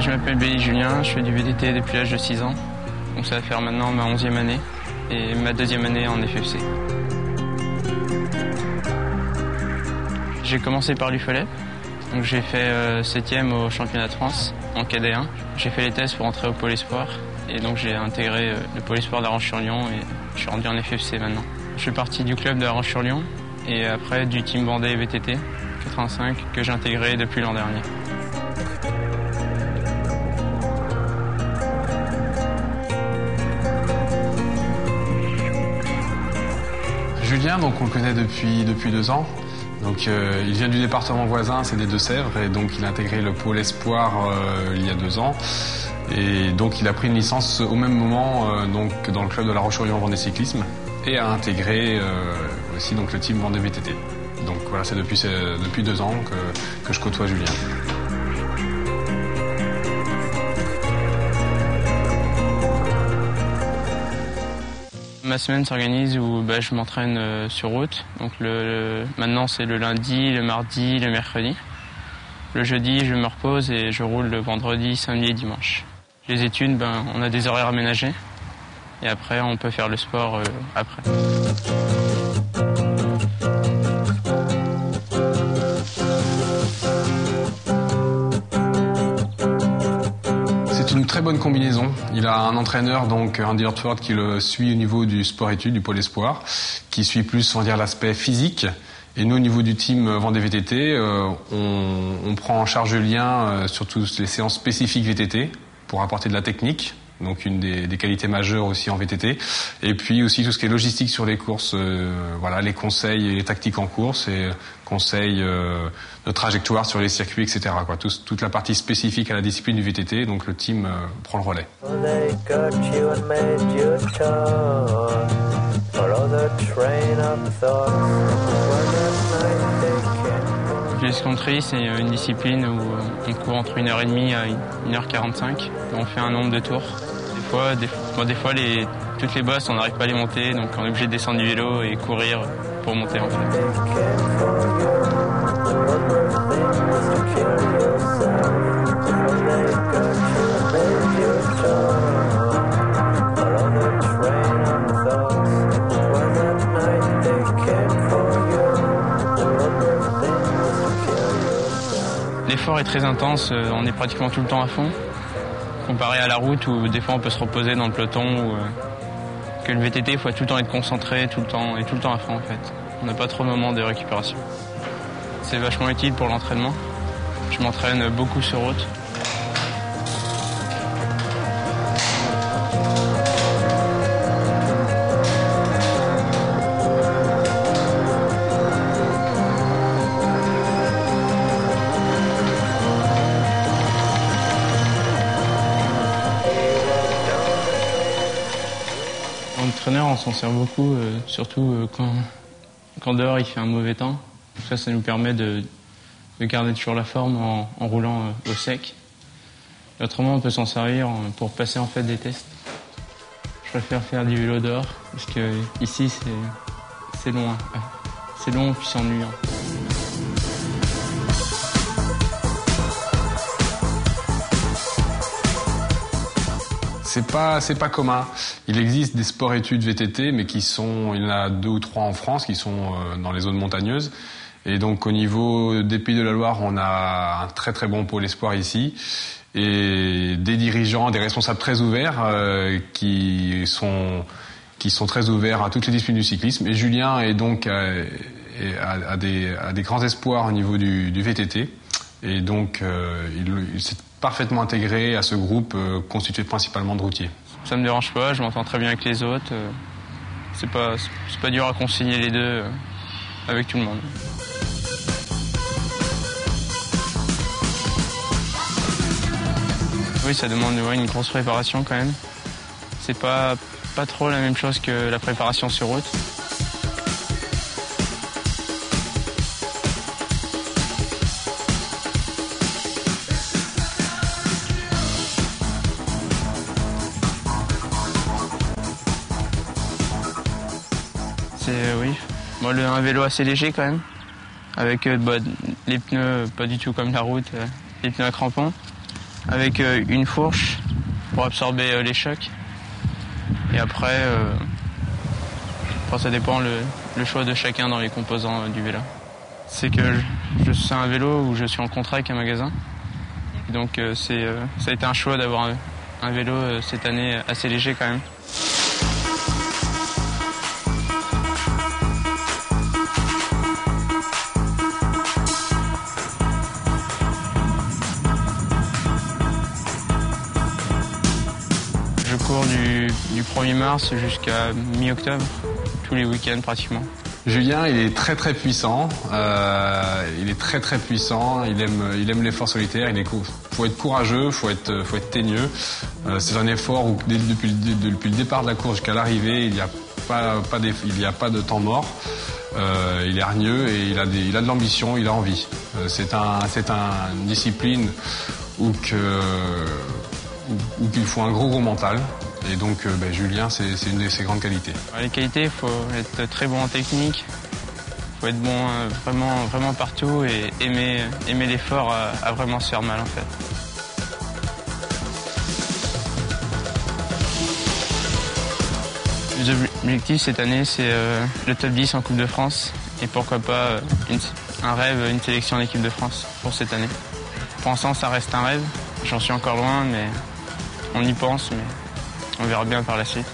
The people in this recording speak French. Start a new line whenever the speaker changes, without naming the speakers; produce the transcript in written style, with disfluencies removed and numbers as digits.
Je m'appelle Béli Julien, je fais du VTT depuis l'âge de 6 ans. Donc ça va faire maintenant ma 11e année et ma 2e année en FFC. J'ai commencé par l'UFOLEP. Donc j'ai fait 7e au championnat de France en KD1. J'ai fait les tests pour entrer au Pôle Espoir et donc j'ai intégré le Pôle Espoir d'Arrange-sur-Lyon et je suis rendu en FFC maintenant. Je fais partie du club d'Arrange-sur-Lyon et après du team Vendée VTT 85 que j'ai intégré depuis l'an dernier.
Julien, donc on le connaît depuis 2 ans. Donc, il vient du département voisin, c'est des Deux-Sèvres, et donc il a intégré le Pôle Espoir il y a 2 ans. Et donc il a pris une licence au même moment donc, dans le club de La Roche-sur-Yon Vendée Cyclisme et a intégré aussi donc, le team Vendée VTT. Donc voilà, c'est depuis 2 ans que je côtoie Julien.
Ma semaine s'organise où je m'entraîne sur route. Donc maintenant c'est le lundi, le mardi, le mercredi. Le jeudi je me repose et je roule le vendredi, samedi et dimanche. Les études, on a des horaires aménagés et après on peut faire le sport après.
C'est une très bonne combinaison. Il a un entraîneur, donc Andy Hortford, qui le suit au niveau du sport-études, du Pôle Espoir, qui suit plus, on va dire, l'aspect physique. Et nous, au niveau du team Vendée VTT, on prend en charge Julien sur toutes les séances spécifiques VTT pour apporter de la technique. Donc une des qualités majeures aussi en VTT. Et puis aussi tout ce qui est logistique sur les courses, voilà, les conseils et les tactiques en course et conseils de trajectoire sur les circuits, etc. Quoi. Toute la partie spécifique à la discipline du VTT, donc le team prend le relais.
L'escountry, c'est une discipline où on court entre 1h30 à 1h45. On fait un nombre de tours. Des fois toutes les bosses, on n'arrive pas à les monter, donc on est obligé de descendre du vélo et courir pour monter en fait. L'effort est très intense, on est pratiquement tout le temps à fond, comparé à la route où des fois on peut se reposer dans le peloton ou que le VTT, il faut tout le temps être concentré, tout le temps à fond en fait. On n'a pas trop de moments de récupération. C'est vachement utile pour l'entraînement. Je m'entraîne beaucoup sur route. L'entraîneur, on s'en sert beaucoup, surtout quand dehors il fait un mauvais temps. Ça nous permet de garder toujours la forme en roulant au sec. Et autrement, on peut s'en servir pour passer en fait des tests. Je préfère faire du vélo dehors parce que ici c'est loin. C'est long puis c'est ennuyant.
C'est pas commun. Il existe des sports-études VTT, mais il y en a 2 ou 3 en France qui sont dans les zones montagneuses. Et donc au niveau des Pays de la Loire, on a un très très bon pôle espoir ici. Et des dirigeants, des responsables très ouverts qui sont très ouverts à toutes les disciplines du cyclisme. Et Julien est donc a des grands espoirs au niveau du VTT. Et donc il s'est parfaitement intégré à ce groupe constitué principalement de routiers.
Ça me dérange pas, je m'entends très bien avec les autres. C'est pas dur à concilier les deux avec tout le monde. Oui, ça demande une grosse préparation quand même. C'est pas trop la même chose que la préparation sur route. Oui, un vélo assez léger quand même, avec les pneus pas du tout comme la route, les pneus à crampons. avec une fourche pour absorber les chocs. Et après, ça dépend le choix de chacun dans les composants du vélo. C'est que c'est un vélo où je suis en contrat avec un magasin. Donc ça a été un choix d'avoir un vélo cette année assez léger quand même. Je cours du 1er mars jusqu'à mi-octobre, tous les week-ends pratiquement.
Julien, il est très très puissant. Il est très très puissant. Il aime l'effort solitaire. Faut être courageux, faut être teigneux. C'est un effort où depuis le départ de la course jusqu'à l'arrivée, il n'y a pas de temps mort. Il est hargneux et il a de l'ambition, il a envie. C'est une discipline où il faut un gros mental. Et donc Julien, c'est une de ses grandes qualités.
Les qualités, il faut être très bon en technique, il faut être bon vraiment partout et aimer l'effort à vraiment se faire mal en fait. Les objectifs cette année, c'est le top 10 en Coupe de France et pourquoi pas un rêve, une sélection en équipe de France pour cette année. Pour l'instant, ça reste un rêve, j'en suis encore loin, mais on y pense. Mais on verra bien par la suite.